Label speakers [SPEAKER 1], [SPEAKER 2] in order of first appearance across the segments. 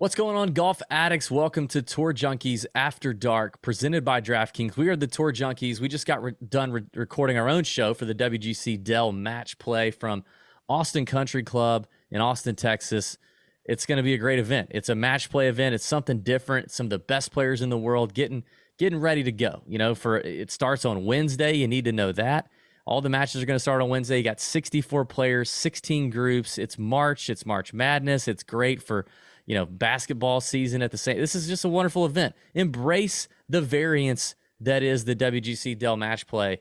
[SPEAKER 1] What's going on, golf addicts? Welcome to Tour Junkies After Dark, presented by DraftKings. We are the Tour Junkies. We just got done recording our own show for the WGC Dell match play from Austin Country Club in Austin, Texas. It's going to be a great event. It's a match play event. It's something different. Some of the best players in the world getting ready to go. You know, it starts on Wednesday. You need to know that. All the matches are going to start on Wednesday. You got 64 players, 16 groups. It's March. It's March Madness. It's great for basketball season at the same. This is just a wonderful event. Embrace the variance that is the WGC Dell match play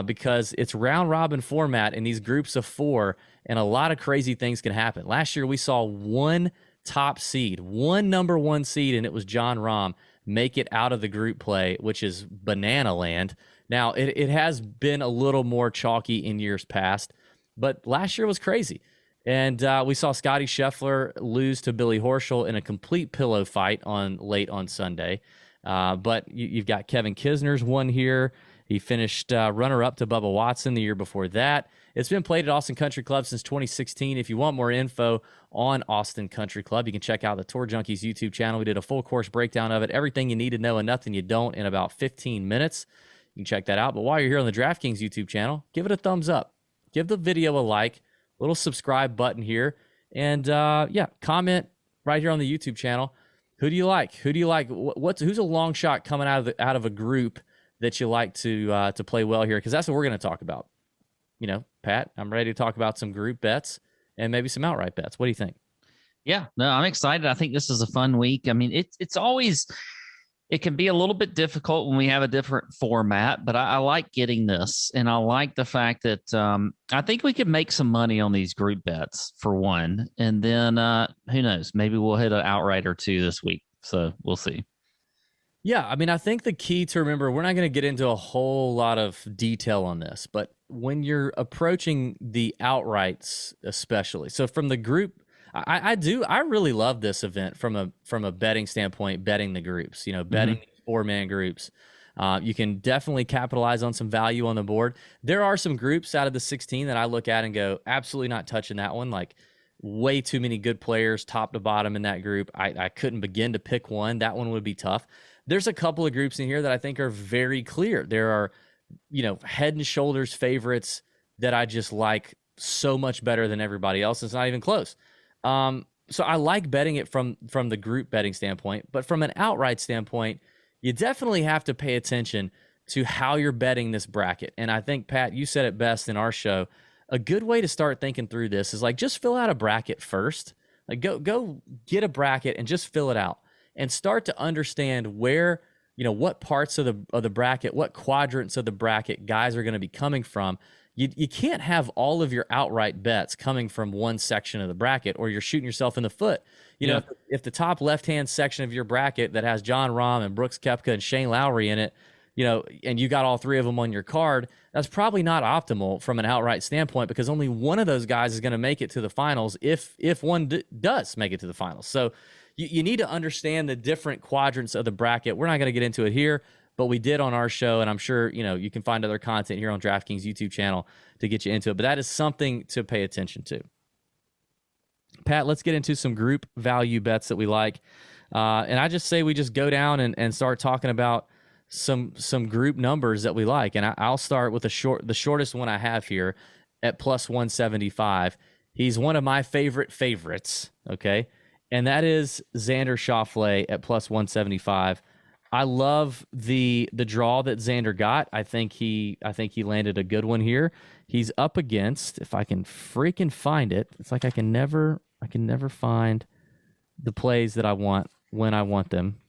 [SPEAKER 1] because it's round robin format in these groups of four, and a lot of crazy things can happen. Last year we saw one number one seed, and it was Jon Rahm, make it out of the group play, which is banana land. Now it has been a little more chalky in years past, but last year was crazy. And we saw Scottie Scheffler lose to Billy Horschel in a complete pillow fight late on Sunday. But you've got Kevin Kisner's won here. He finished runner-up to Bubba Watson the year before that. It's been played at Austin Country Club since 2016. If you want more info on Austin Country Club, you can check out the Tour Junkies YouTube channel. We did a full course breakdown of it, everything you need to know and nothing you don't, in about 15 minutes. You can check that out. But while you're here on the DraftKings YouTube channel, give it a thumbs up. Give the video a like. Little subscribe button here, and comment right here on the YouTube channel. Who do you like? Who's a long shot coming out of a group that you like to play well here? Because that's what we're going to talk about. You know, Pat, I'm ready to talk about some group bets and maybe some outright bets. What do you think?
[SPEAKER 2] Yeah, no, I'm excited. I think this is a fun week. I mean, it's always. It can be a little bit difficult when we have a different format, but I like getting this. And I like the fact that I think we could make some money on these group bets, for one. And then who knows? Maybe we'll hit an outright or two this week. So we'll see.
[SPEAKER 1] Yeah, I mean, I think the key to remember, we're not going to get into a whole lot of detail on this, but when you're approaching the outrights especially, so from the group, I really love this event from a betting standpoint, betting the groups, betting these 4-man groups. You can definitely capitalize on some value on the board. There are some groups out of the 16 that I look at and go, absolutely not touching that one. Like, way too many good players top to bottom in that group. I couldn't begin to pick one. That one would be tough. There's a couple of groups in here that I think are very clear. There are, head and shoulders favorites that I just like so much better than everybody else. It's not even close. So I like betting it from the group betting standpoint, but from an outright standpoint, you definitely have to pay attention to how you're betting this bracket. And I think, Pat, you said it best in our show. A good way to start thinking through this is like, just fill out a bracket first. Like go get a bracket and just fill it out and start to understand where, what parts of the bracket, what quadrants of the bracket guys are going to be coming from. You can't have all of your outright bets coming from one section of the bracket, or you're shooting yourself in the foot. If the top left-hand section of your bracket that has Jon Rahm and Brooks Koepka and Shane Lowry in it, and you got all three of them on your card, that's probably not optimal from an outright standpoint, because only one of those guys is going to make it to the finals if one does make it to the finals. So you need to understand the different quadrants of the bracket. We're not going to get into it here, but we did on our show, and I'm sure you can find other content here on DraftKings YouTube channel to get you into it. But that is something to pay attention to. Pat, let's get into some group value bets that we like. And I just say we just go down and start talking about some group numbers that we like. And I'll start with the shortest one I have here at plus 175. He's one of my favorites, okay? And that is Xander Schauffele at plus 175. I love the draw that Xander got. I think he landed a good one here. He's up against, if I can freaking find it, it's like I can never find the plays that I want when I want them.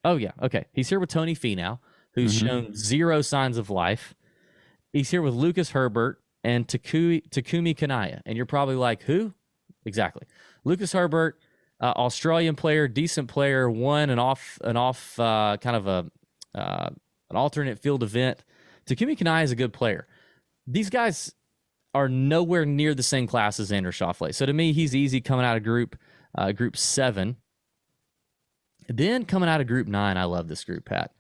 [SPEAKER 1] Oh yeah, okay. He's here with Tony Finau, who's shown zero signs of life. He's here with Lucas Herbert and Takumi Kanaya, and you're probably like, who? Exactly, Lucas Herbert. Australian player, decent player, won an off kind of an alternate field event. Takumi Kanaya is a good player. These guys are nowhere near the same class as Xander Schauffele. So to me, he's easy coming out of group 7. Then coming out of group 9, I love this group, Pat.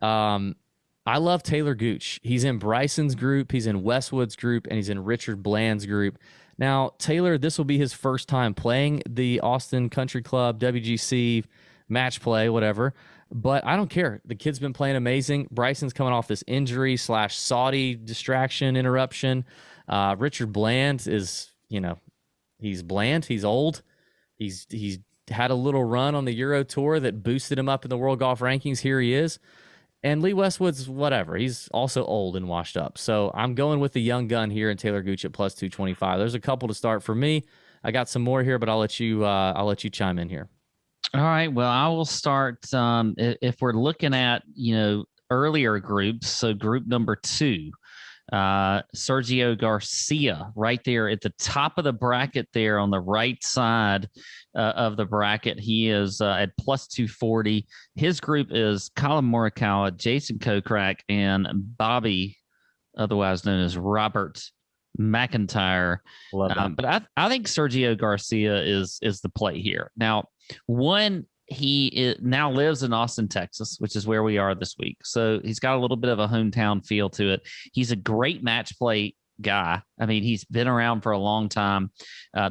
[SPEAKER 1] I love Taylor Gooch. He's in Bryson's group, he's in Westwood's group, and he's in Richard Bland's group. Now, Taylor, this will be his first time playing the Austin Country Club, WGC match play, whatever. But I don't care. The kid's been playing amazing. Bryson's coming off this injury / Saudi distraction interruption. Richard Bland is, he's bland. He's old. He's had a little run on the Euro Tour that boosted him up in the World Golf Rankings. Here he is. And Lee Westwood's whatever. He's also old and washed up. So I'm going with the young gun here and Taylor Gooch at plus 225. There's a couple to start for me. I got some more here, but I'll let you chime in here.
[SPEAKER 2] All right. Well, I will start. If we're looking at, earlier groups, so group number 2, Sergio Garcia right there at the top of the bracket there on the right side of the bracket. He is at plus 240. His group is Colin Morikawa, Jason Kokrak, and Bobby, otherwise known as Robert McIntyre. But I think Sergio Garcia is the play here. Now, he now lives in Austin, Texas, which is where we are this week. So he's got a little bit of a hometown feel to it. He's a great match play guy. I mean, he's been around for a long time.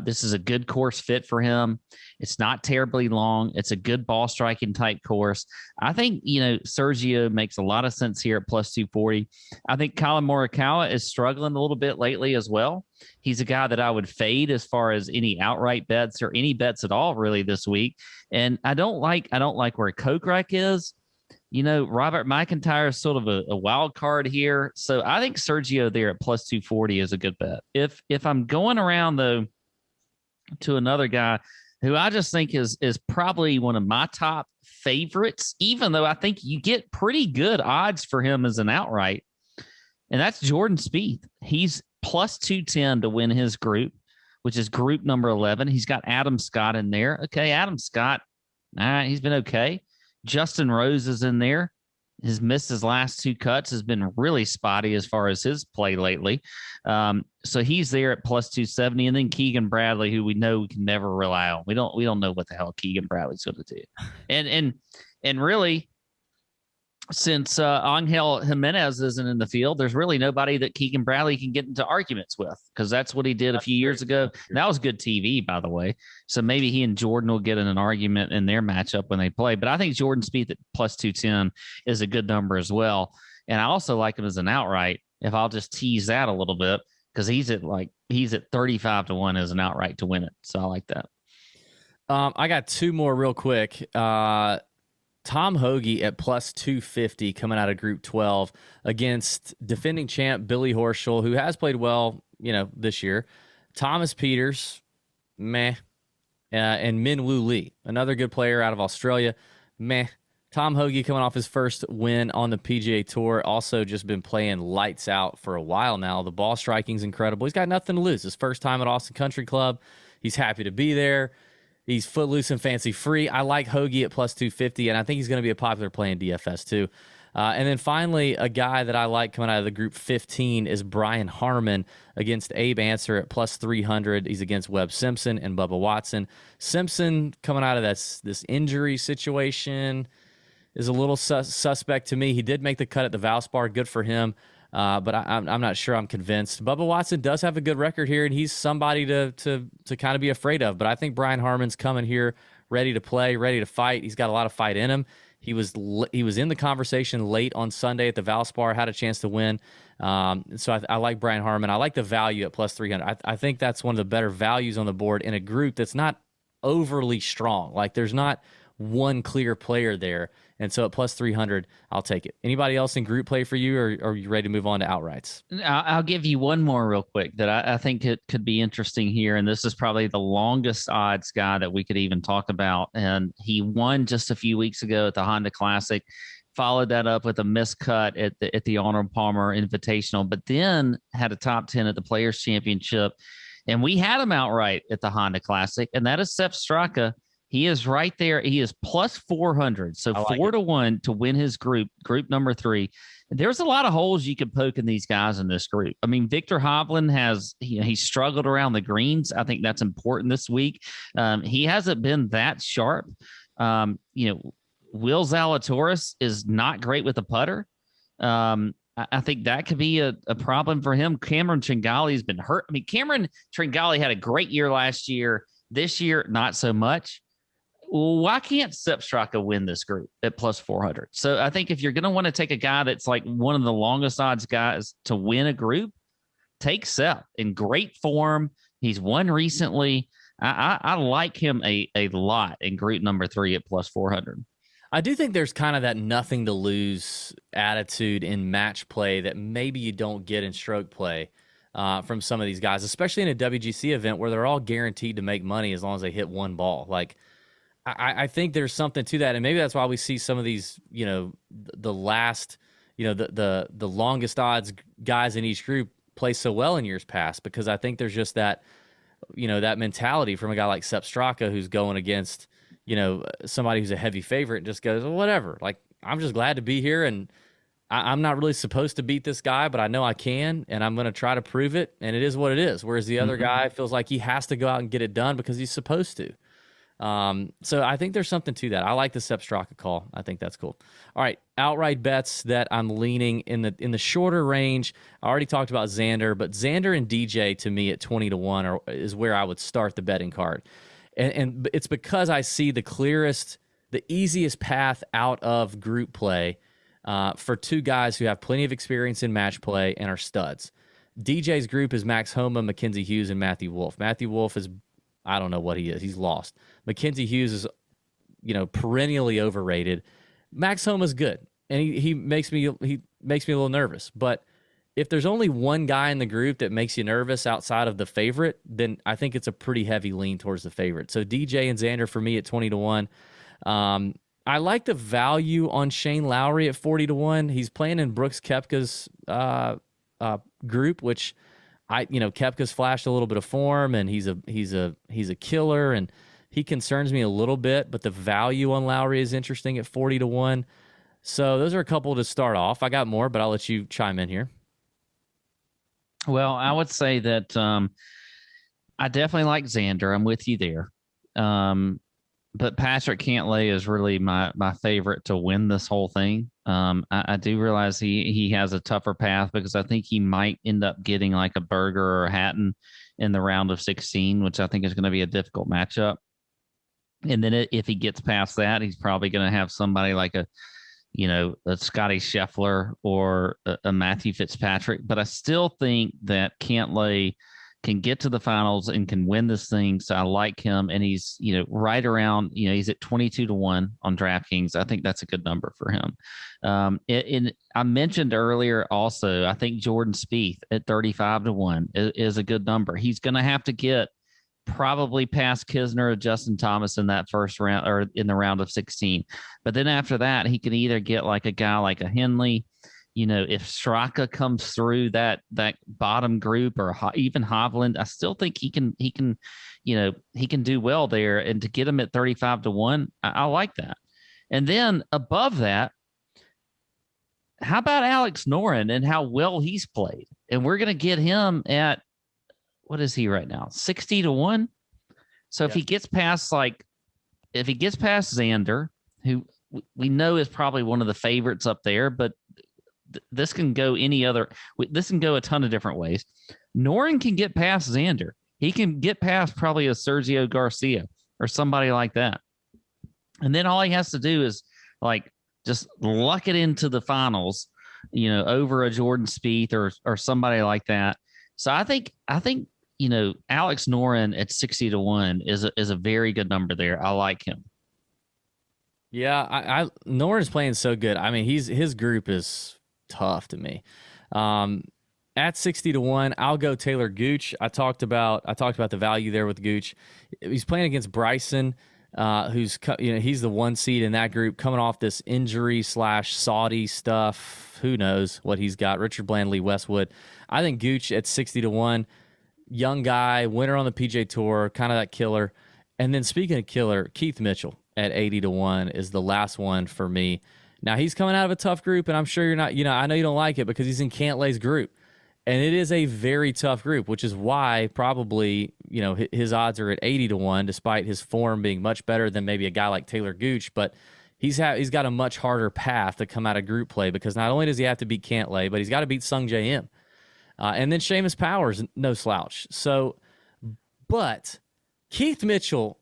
[SPEAKER 2] This is a good course fit for him. It's not terribly long. It's a good ball striking type course. I think, Sergio makes a lot of sense here at plus 240. I think Colin Morikawa is struggling a little bit lately as well. He's a guy that I would fade as far as any outright bets or any bets at all really this week. And I don't like where Kokrak is. Robert McIntyre is sort of a wild card here. So I think Sergio there at plus 240 is a good bet. If I'm going around, though, to another guy who I just think is probably one of my top favorites, even though I think you get pretty good odds for him as an outright, and that's Jordan Spieth. He's plus 210 to win his group, which is group number 11. He's got Adam Scott in there. Okay, Adam Scott, all right, he's been okay. Justin Rose is in there. Has missed his last 2 cuts, has been really spotty as far as his play lately. So he's there at plus 270. And then Keegan Bradley, who we know we can never rely on. We don't know what the hell Keegan Bradley's going to do. And really, since Angel Jimenez isn't in the field, there's really nobody that Keegan Bradley can get into arguments with, because that's what he did a few years ago. And that was good TV, by the way. So maybe he and Jordan will get in an argument in their matchup when they play. But I think Jordan Spieth at plus 210 is a good number as well. And I also like him as an outright, if I'll just tease that a little bit, because he's at 35 to 1 as an outright to win it. So I like that.
[SPEAKER 1] I got 2 more real quick. Tom Hoagie at plus 250 coming out of Group 12 against defending champ Billy Horschel, who has played well, this year. Thomas Peters, meh. And Min Woo Lee, another good player out of Australia, meh. Tom Hoagie coming off his first win on the PGA Tour, also just been playing lights out for a while now. The ball striking's incredible. He's got nothing to lose. His first time at Austin Country Club. He's happy to be there. He's footloose and fancy free. I like Hoagie at plus 250, and I think he's going to be a popular play in DFS too. And then finally, a guy that I like coming out of the Group 15 is Brian Harmon against Abe Answer at plus 300. He's against Webb Simpson and Bubba Watson. Simpson coming out of this injury situation is a little suspect to me. He did make the cut at the Valspar. Good for him. But I'm not sure I'm convinced. Bubba Watson does have a good record here, and he's somebody to kind of be afraid of. But I think Brian Harmon's coming here ready to play, ready to fight. He's got a lot of fight in him. He was in the conversation late on Sunday at the Valspar, had a chance to win. So I like Brian Harmon. I like the value at plus 300. I think that's one of the better values on the board in a group that's not overly strong. Like there's not one clear player there. And so at plus 300, I'll take it. Anybody else in group play for you, or are you ready to move on to outrights?
[SPEAKER 2] I'll give you one more real quick that I think it could be interesting here. And this is probably the longest odds guy that we could even talk about. And he won just a few weeks ago at the Honda Classic, followed that up with a miscut at the Arnold Palmer Invitational, but then had a top 10 at the Players Championship. And we had him outright at the Honda Classic, and that is Sepp Straka. He is right there. He is plus 400. So 4-1 to win his group number 3. There's a lot of holes you could poke in these guys in this group. I mean, Victor Hovland he struggled around the greens. I think that's important this week. He hasn't been that sharp. Will Zalatoris is not great with a putter. I think that could be a problem for him. Cameron Tringale's been hurt. I mean, Cameron Tringale had a great year last year. This year, not so much. Why can't Sepp Straka win this group at plus 400? So I think if you're going to want to take a guy that's like one of the longest odds guys to win a group, take Sepp in great form. He's won recently. I like him a lot in group number 3 at plus 400.
[SPEAKER 1] I do think there's kind of that nothing to lose attitude in match play that maybe you don't get in stroke play from some of these guys, especially in a WGC event where they're all guaranteed to make money as long as they hit one ball. Like, I think there's something to that, and maybe that's why we see some of these, the last, the longest odds guys in each group play so well in years past, because I think there's just that, that mentality from a guy like Sepp Straka who's going against, somebody who's a heavy favorite and just goes, well, whatever. Like, I'm just glad to be here, and I'm not really supposed to beat this guy, but I know I can, and I'm going to try to prove it, and it is what it is. Whereas the other guy feels like he has to go out and get it done because he's supposed to. So I think there's something to that. I like the Sepp Straka call. I think that's cool. All right, outright bets that I'm leaning in the shorter range. I already talked about Xander, but Xander and DJ to me at 20-1 is where I would start the betting card. And it's because I see the easiest path out of group play for two guys who have plenty of experience in match play and are studs. DJ's group is Max Homa, Mackenzie Hughes, and Matthew Wolff. Matthew Wolff is, I don't know what he is. He's lost. Mackenzie Hughes is, perennially overrated. Max Homa's good, and he makes me a little nervous. But if there's only one guy in the group that makes you nervous outside of the favorite, then I think it's a pretty heavy lean towards the favorite. So DJ and Xander for me at 20-1. I like the value on Shane Lowry at 40-1. He's playing in Brooks Koepka's group, which Koepka's flashed a little bit of form, and he's a killer, and he concerns me a little bit. But the value on Lowry is interesting at 40-1. So those are a couple to start off. I got more, but I'll let you chime in here.
[SPEAKER 2] Well, I would say that I definitely like Xander. I'm with you there. But Patrick Cantlay is really my favorite to win this whole thing. I do realize he has a tougher path because I think he might end up getting like a Berger or a Hatton in the round of 16, which I think is going to be a difficult matchup. And then if he gets past that, he's probably going to have somebody like a Scotty Scheffler or a Matthew Fitzpatrick. But I still think that Cantlay can get to the finals and can win this thing. So I like him. And he's, right around, he's at 22-1 on DraftKings. I think that's a good number for him. And I mentioned earlier also, I think Jordan Spieth at 35-1 is a good number. He's going to have to get probably past Kisner or Justin Thomas in that first round or in the round of 16. But then after that, he can either get like a guy like a Henley, if Straka comes through that bottom group, or even Hovland, I still think he can do well there. And to get him at 35-1, I like that. And then above that, how about Alex Noren and how well he's played? And we're going to get him at, what is he right now? 60-1. So if he gets past Xander, who we know is probably one of the favorites up there, but this can go this can go a ton of different ways. Noren can get past Xander. He can get past probably a Sergio Garcia or somebody like that. And then all he has to do is just luck it into the finals, over a Jordan Spieth or somebody like that. So I think Alex Noren at 60-1 is a very good number there. I like him.
[SPEAKER 1] Yeah, Noren's playing so good. I mean, his group is tough to me. At 60-1, I'll go Taylor Gooch. I talked about the value there with Gooch. He's playing against Bryson, who's he's the one seed in that group, coming off this injury / Saudi stuff. Who knows what he's got? Richard Bland, Lee Westwood. I think Gooch at 60-1, young guy, winner on the PJ Tour, kind of that killer. And then speaking of killer, Keith Mitchell at 80-1 is the last one for me. Now, he's coming out of a tough group, and I'm sure you're not, I know you don't like it because he's in Cantlay's group. And it is a very tough group, which is why probably, his odds are at 80-1, despite his form being much better than maybe a guy like Taylor Gooch. But he's got a much harder path to come out of group play because not only does he have to beat Cantlay, but he's got to beat Sung J M. And then Seamus Powers, no slouch. So, but Keith Mitchell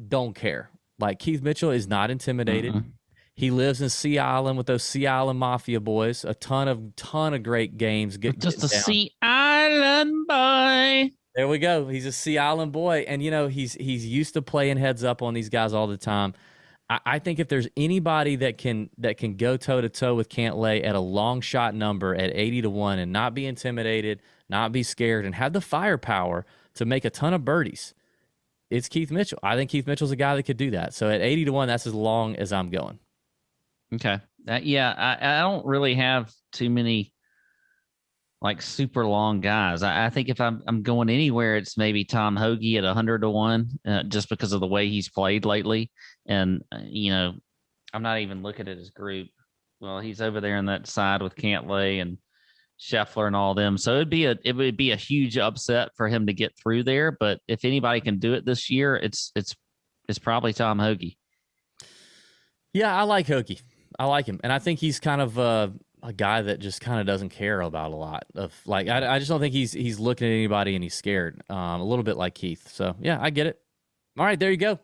[SPEAKER 1] don't care. Like, Keith Mitchell is not intimidated.
[SPEAKER 2] Mm-mm.
[SPEAKER 1] He lives in Sea Island with those Sea Island Mafia boys. A ton of great games.
[SPEAKER 2] Just a
[SPEAKER 1] down.
[SPEAKER 2] Sea Island boy.
[SPEAKER 1] There we go. He's a Sea Island boy, and he's used to playing heads up on these guys all the time. I think if there's anybody that can go toe to toe with Cantlay at a long shot number at 80-1 and not be intimidated, not be scared, and have the firepower to make a ton of birdies, it's Keith Mitchell. I think Keith Mitchell's a guy that could do that. So at 80-1, that's as long as I'm going.
[SPEAKER 2] Okay. I don't really have too many like super long guys. I think if I'm going anywhere, it's maybe Tom Hoagie at 100-1, just because of the way he's played lately. And I'm not even looking at his group. Well, he's over there on that side with Cantlay and Scheffler and all them. So it would be a huge upset for him to get through there. But if anybody can do it this year, it's probably Tom Hoagie.
[SPEAKER 1] Yeah, I like Hoagie. I like him, and I think he's kind of a guy that just kind of doesn't care about a lot of like. I just don't think he's looking at anybody and he's scared. A little bit like Keith. So yeah, I get it. All right, there you go.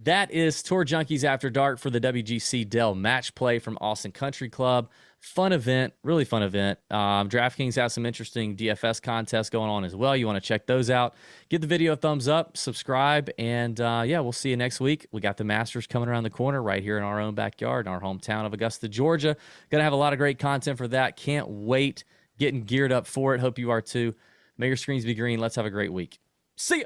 [SPEAKER 1] That is Tour Junkies After Dark for the WGC Dell Match Play from Austin Country Club. Fun event, really fun event. DraftKings has some interesting DFS contests going on as well. You want to check those out. Give the video a thumbs up, subscribe, and yeah, we'll see you next week. We got the Masters coming around the corner right here in our own backyard in our hometown of Augusta, Georgia. Going to have a lot of great content for that. Can't wait. Getting geared up for it. Hope you are too. May your screens be green. Let's have a great week. See ya.